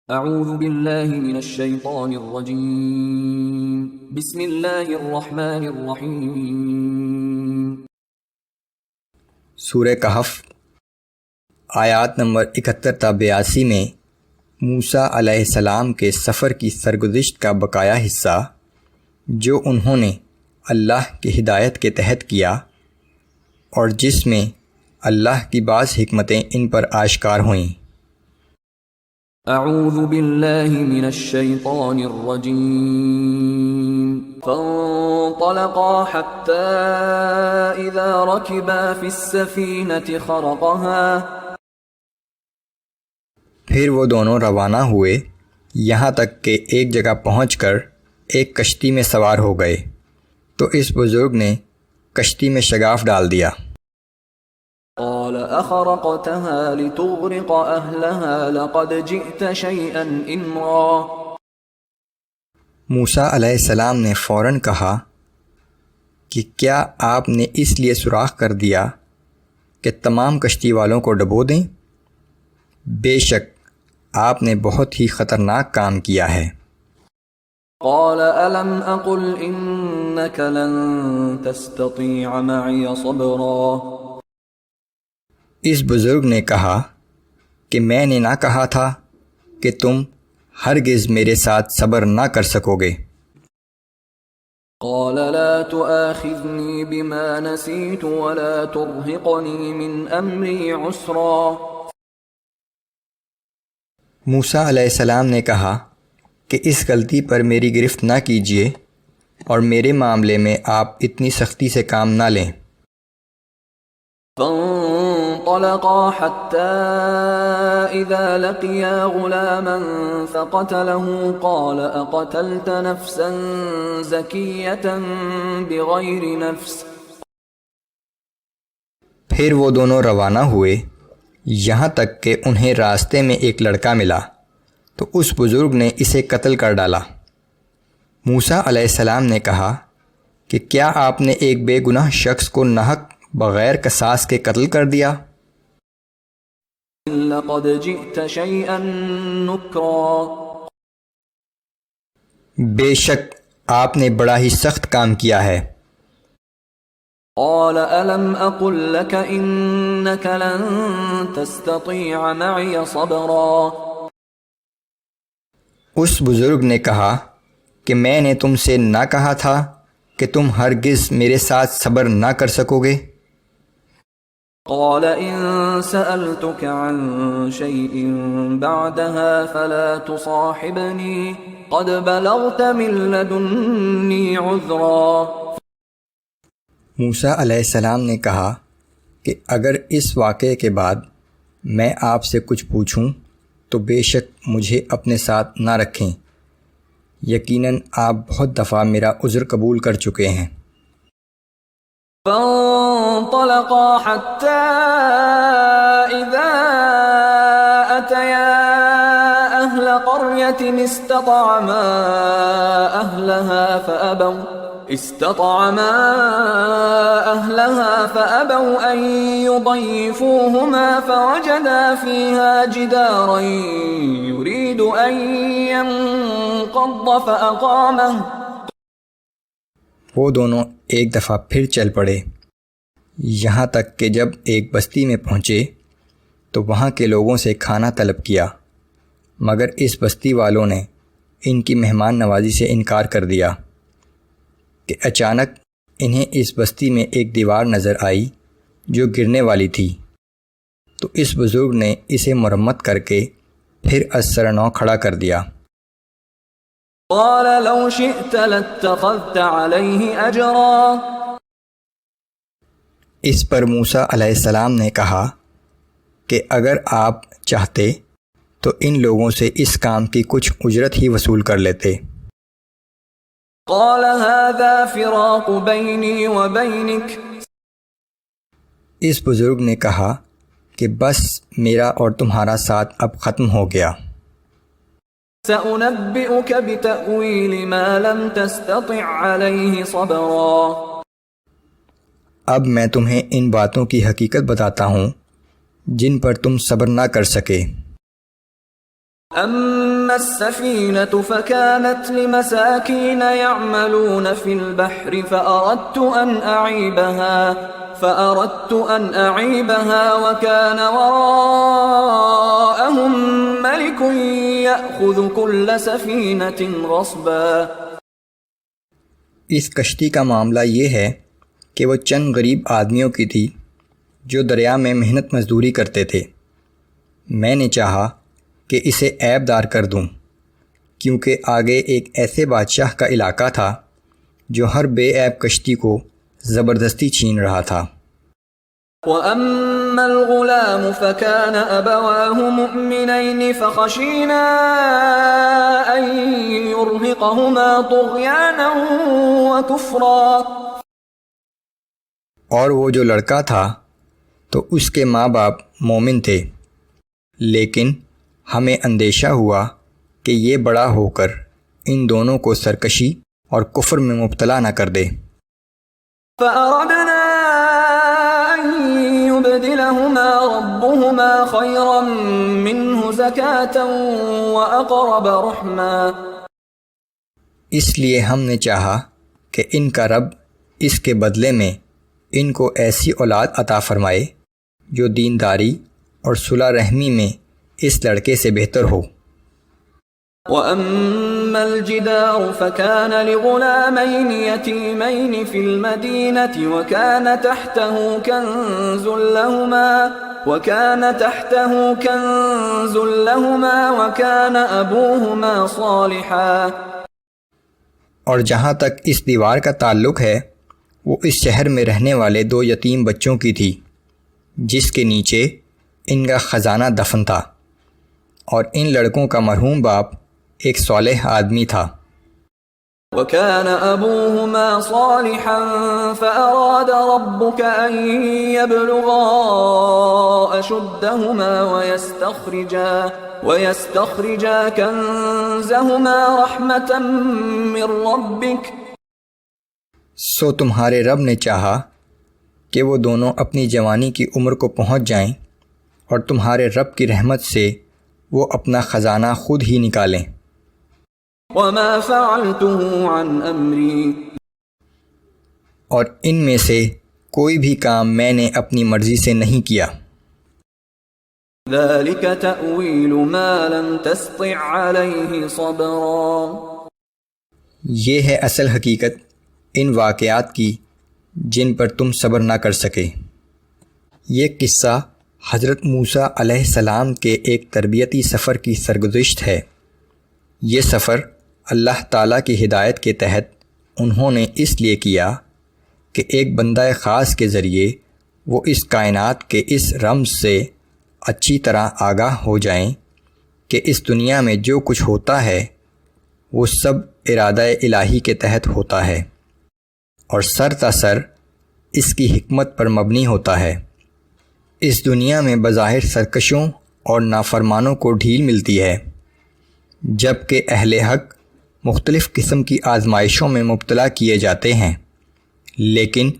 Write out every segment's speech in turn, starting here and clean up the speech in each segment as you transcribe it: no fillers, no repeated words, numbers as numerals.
اعوذ باللہ من الشیطان الرجیم بسم اللہ الرحمن الرحیم۔ سورہ کہف آیات نمبر 71 تا 82 میں موسیٰ علیہ السلام کے سفر کی سرگزشت کا بقایا حصہ جو انہوں نے اللہ کی ہدایت کے تحت کیا اور جس میں اللہ کی بعض حکمتیں ان پر آشکار ہوئیں۔ اعوذ باللہ من الشیطان الرجیم۔ فانطلقا حتی اذا رکبا فی السفینة خرقها، پھر وہ دونوں روانہ ہوئے یہاں تک کہ ایک جگہ پہنچ کر ایک کشتی میں سوار ہو گئے تو اس بزرگ نے کشتی میں شگاف ڈال دیا۔ قال اخرقتها لتغرق اہلها لقد جئت شیئا امرا۔ موسیٰ علیہ السلام نے فوراً کہا کہ کیا آپ نے اس لیے سوراخ کر دیا کہ تمام کشتی والوں کو ڈبو دیں؟ بے شک آپ نے بہت ہی خطرناک کام کیا ہے۔ قال الم اقل انك لن تستطيع معي صبرا۔ اس بزرگ نے کہا کہ میں نے نہ کہا تھا کہ تم ہرگز میرے ساتھ صبر نہ کر سکو گے۔ قال لا تؤاخذني بما نسيت ولا ترهقني من امري عسرا۔ موسیٰ علیہ السلام نے کہا کہ اس غلطی پر میری گرفت نہ کیجیے اور میرے معاملے میں آپ اتنی سختی سے کام نہ لیں۔ فانطلقا حتى إذا لقيا غلاما فقتله قال أقتلت نفسا زكية بغير نفس۔ پھر وہ دونوں روانہ ہوئے یہاں تک کہ انہیں راستے میں ایک لڑکا ملا تو اس بزرگ نے اسے قتل کر ڈالا۔ موسیٰ علیہ السلام نے کہا کہ کیا آپ نے ایک بے گناہ شخص کو ناحق بغیر قصاص کے قتل کر دیا؟ لقد جئت شيئا نكرا۔ بے شک آپ نے بڑا ہی سخت کام کیا ہے۔ قال ألم أقل لك إنك لن تستطيع معي صبرا۔ اس بزرگ نے کہا کہ میں نے تم سے نہ کہا تھا کہ تم ہرگز میرے ساتھ صبر نہ کر سکو گے؟ قال إن سألتك عن شيء بعدها فلا تصاحبني قد بلغت من لدني عذرا۔ موسیٰ علیہ السلام نے کہا کہ اگر اس واقعے کے بعد میں آپ سے کچھ پوچھوں تو بے شک مجھے اپنے ساتھ نہ رکھیں، یقیناً آپ بہت دفعہ میرا عذر قبول کر چکے ہیں۔ فانطلقا حتى إذا أتيا أهل قرية استطعما أهلها فأبوا أن يضيفوهما فوجدا فيها جدارا يريد أن ينقض فأقامه۔ وہ دونوں ایک دفعہ پھر چل پڑے یہاں تک کہ جب ایک بستی میں پہنچے تو وہاں کے لوگوں سے کھانا طلب کیا، مگر اس بستی والوں نے ان کی مہمان نوازی سے انکار کر دیا کہ اچانک انہیں اس بستی میں ایک دیوار نظر آئی جو گرنے والی تھی تو اس بزرگ نے اسے مرمت کر کے پھر از سر نو کھڑا کر دیا۔ قال لو شئت لاتخذت عليه اجرا۔ اس پر موسیٰ علیہ السلام نے کہا کہ اگر آپ چاہتے تو ان لوگوں سے اس کام کی کچھ اجرت ہی وصول کر لیتے۔ قال هذا فراق بيني وبينك۔ اس بزرگ نے کہا کہ بس میرا اور تمہارا ساتھ اب ختم ہو گیا۔ سأنبئك بتأويل ما لم تستطع عليه صبرا۔ اب میں تمہیں ان باتوں کی حقیقت بتاتا ہوں جن پر تم صبر نہ کر سکے۔ أما وأما السفينة فكانت لمساكين يعملون في البحر فأردت أن أعيبها وكان وراءهم ملك يأخذ كل سفينة غصبا۔ اس کشتی کا معاملہ یہ ہے کہ وہ چند غریب آدمیوں کی تھی جو دریا میں محنت مزدوری کرتے تھے۔ میں نے چاہا کہ اسے عیب دار کر دوں، کیونکہ آگے ایک ایسے بادشاہ کا علاقہ تھا جو ہر بے عیب کشتی کو زبردستی چھین رہا تھا۔ وَأَمَّا الْغُلَامُ فَكَانَ أَبَوَاهُ مُؤْمِنَيْنِ فَخَشِينَا أَن يُرْهِقَهُمَا طُغْيَانًا وَكُفْرًا۔ اور وہ جو لڑکا تھا تو اس کے ماں باپ مومن تھے، لیکن ہمیں اندیشہ ہوا کہ یہ بڑا ہو کر ان دونوں کو سرکشی اور کفر میں مبتلا نہ کر دے۔ فَأَرَدْنَا أَن يُبْدِلَهُمَا رَبُّهُمَا خَيْرًا مِّنْهُ زَكَاةً وَأَقْرَبَ رُحْمًا۔ اس لیے ہم نے چاہا کہ ان کا رب اس کے بدلے میں ان کو ایسی اولاد عطا فرمائے جو دینداری اور صلح رحمی میں اس لڑکے سے بہتر ہو۔ وَأَمَّا الْجِدَارُ فَكَانَ لِغُلَامَيْنِ يَتِيمَيْنِ فِي الْمَدِينَةِ وَكَانَ تَحْتَهُ كَنْزٌ لَهُمَا وَكَانَ أَبُوهُمَا صَالِحًا۔ اور جہاں تک اس دیوار کا تعلق ہے، وہ اس شہر میں رہنے والے 2 یتیم بچوں کی تھی، جس کے نیچے ان کا خزانہ دفن تھا، اور ان لڑکوں کا مرحوم باپ ایک صالح آدمی تھا۔ وَكَانَ أَبُوهُمَا صَالِحًا فَأَرَادَ رَبُّكَ أَن يَبْلُغَا أَشُدَّهُمَا وَيَسْتَخْرِجَا كَنزَهُمَا رَحْمَةً مِّن رَّبِّكَ۔ سو تمہارے رب نے چاہا کہ وہ دونوں اپنی جوانی کی عمر کو پہنچ جائیں اور تمہارے رب کی رحمت سے وہ اپنا خزانہ خود ہی نکالیں۔ وَمَا فَعَلْتُهُ عَنْ أَمْرِي۔ اور ان میں سے کوئی بھی کام میں نے اپنی مرضی سے نہیں کیا۔ ذَلِكَ تَأْوِيلُ مَا لَمْ تَسْطِعْ عَلَيْهِ صَبْرًا۔ یہ ہے اصل حقیقت ان واقعات کی جن پر تم صبر نہ کر سکے۔ یہ قصہ حضرت موسیٰ علیہ السلام کے ایک تربیتی سفر کی سرگزشت ہے۔ یہ سفر اللہ تعالیٰ کی ہدایت کے تحت انہوں نے اس لیے کیا کہ ایک بندہ خاص کے ذریعے وہ اس کائنات کے اس رمز سے اچھی طرح آگاہ ہو جائیں کہ اس دنیا میں جو کچھ ہوتا ہے وہ سب ارادہ الہی کے تحت ہوتا ہے اور سر تسر اس کی حکمت پر مبنی ہوتا ہے۔ اس دنیا میں بظاہر سرکشوں اور نافرمانوں کو ڈھیل ملتی ہے، جبکہ اہل حق مختلف قسم کی آزمائشوں میں مبتلا کیے جاتے ہیں، لیکن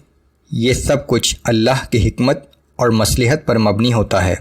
یہ سب کچھ اللہ کی حکمت اور مصلحت پر مبنی ہوتا ہے۔